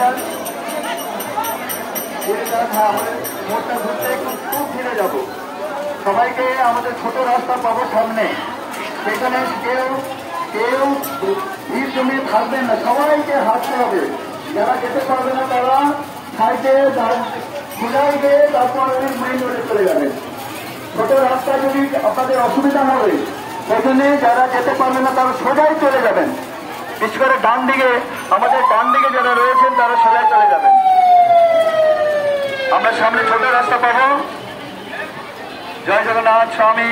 যান। আমাদের মোড়টা ঘুরতে খুব ফিরে যাব। সবাইকে আমাদের ছোট রাস্তা পাবো সামনে, সেখানে কেউ কেউ ভিড় জমিয়ে থাকবেন না, সবাইকে হাঁটতে হবে। যারা যেতে পারবে না তারা সাইডে খোঁজাই গিয়ে তারপর মেইন রোডে চলে যাবেন। ছোট রাস্তা যদি আপনাদের অসুবিধা হবে, সেখানে যারা যেতে পারবে না তারা সোজাই চলে যাবেন। বিশেষ করে ডান দিকে, আমাদের ডান দিকে যারা রয়েছেন তারা সোজাই চলে যাবেন। আমরা সামনে ছোট রাস্তা পাবো। জয় জগন্নাথ স্বামী।